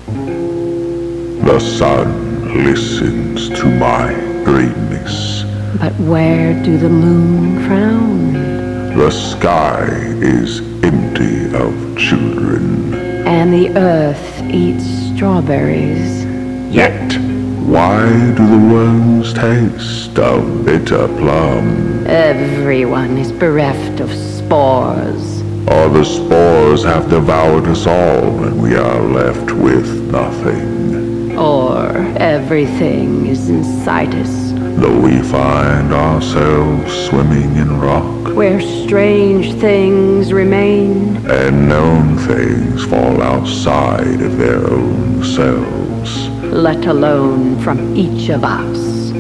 The sun listens to my greatness. But where do the moon frown? The sky is empty of children. And the earth eats strawberries. Yet, why do the worms taste of bitter plum? Everyone is bereft of spores. Or the spores have devoured us all and we are left with nothing. Or everything is inside us, Though we find ourselves swimming in rock, where strange things remain. and known things fall outside of their own selves. Let alone from each of us.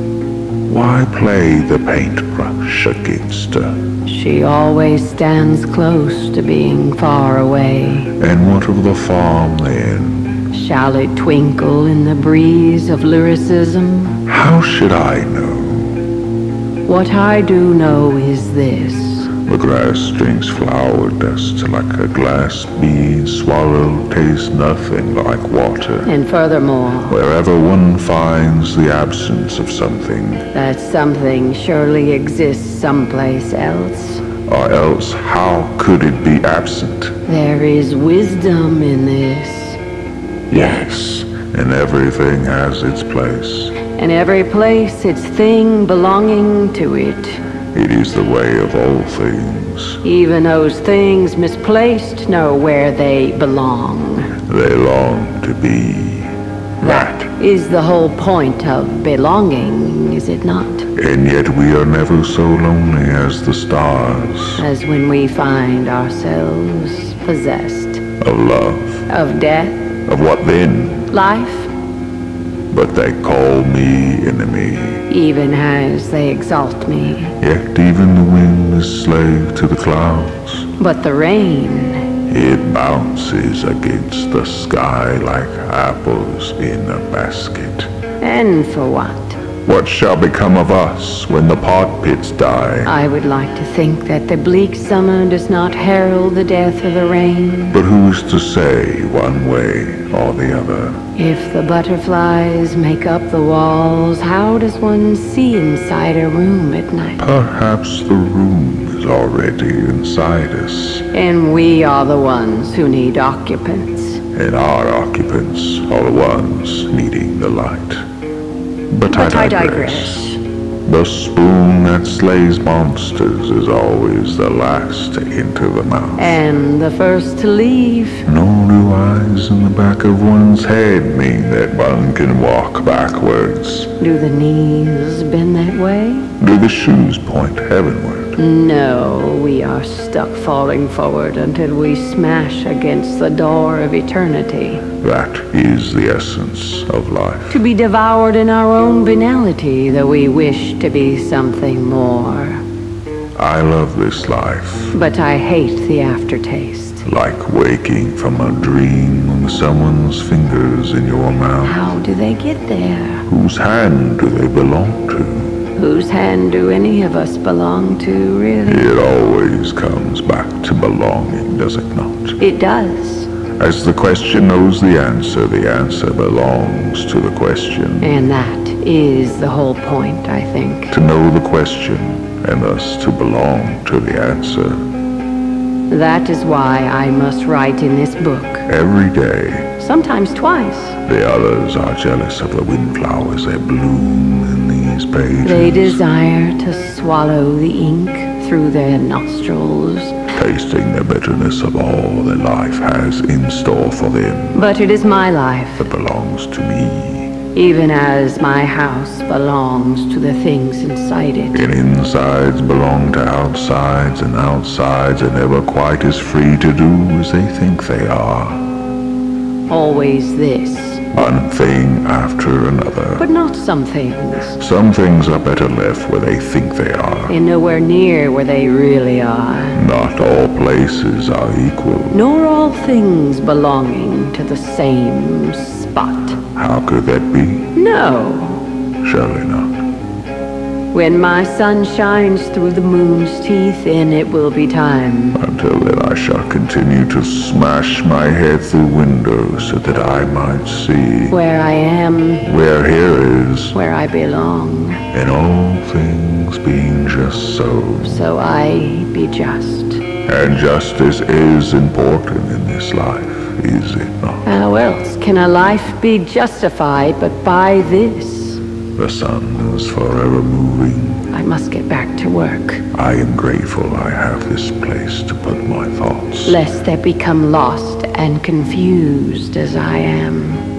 Why play the paintbrush against her? She always stands close to being far away. And what of the farm then? Shall it twinkle in the breeze of lyricism? How should I know? What I do know is this. The grass drinks flower dust like a glass bead swallowed tastes nothing like water. And furthermore, Wherever one finds the absence of something, that something surely exists someplace else. or else how could it be absent? There is wisdom in this. Yes, and everything has its place. And every place its thing belonging to it. It is the way of all things. Even those things misplaced know where they belong. They long to be that. Is the whole point of belonging, is it not? And yet we are never so lonely as the stars. As when we find ourselves possessed Of love. of death, Of what then? life, But they call me enemy. even as they exalt me. Yet even the wind is slave to the clouds. But the rain, It bounces against the sky like apples in a basket. and for what? What shall become of us when the pot pits die? I would like to think that the bleak summer does not herald the death of the rain. But who's to say one way or the other? If the butterflies make up the walls, how does one see inside a room at night? Perhaps the room is already inside us, And we are the ones who need occupants. and our occupants are the ones needing the light. But I digress. The spoon that slays monsters is always the last to enter the mouth. And the first to leave. Nor do eyes in the back of one's head mean that one can walk backwards. Do the knees bend that way? Do the shoes point heavenward? No, we are stuck falling forward until we smash against the door of eternity. That is the essence of life. To be devoured in our own banality, though we wish to be something more. I love this life, But I hate the aftertaste. like waking from a dream with someone's fingers in your mouth. How do they get there? Whose hand do they belong to? Whose hand do any of us belong to, really? It always comes back to belonging, does it not? It does. As the question knows the answer belongs to the question. And that is the whole point, I think. To know the question, and thus to belong to the answer. That is why I must write in this book. Every day, Sometimes twice. the others are jealous of the windflowers that bloom in these pages. They desire to swallow the ink through their nostrils. Tasting the bitterness of all that life has in store for them But it is my life, that belongs to me. even as my house belongs to the things inside it. And insides belong to outsides, and outsides are never quite as free to do as they think they are. Always this, One thing after another. but not some things, Some things are better left where they think they are. and nowhere near where they really are. Not all places are equal. Nor all things belonging to the same spot. How could that be? No, Surely not. When my sun shines through the moon's teeth, then it will be time. Until then I shall continue to smash my head through windows so that I might see Where I am, where here is, where I belong. and all things being just so. So I be just. And justice is important in this life, is it not? How else can a life be justified but by this? The sun is forever moving. I must get back to work, I am grateful I have this place to put my thoughts. lest they become lost and confused as I am.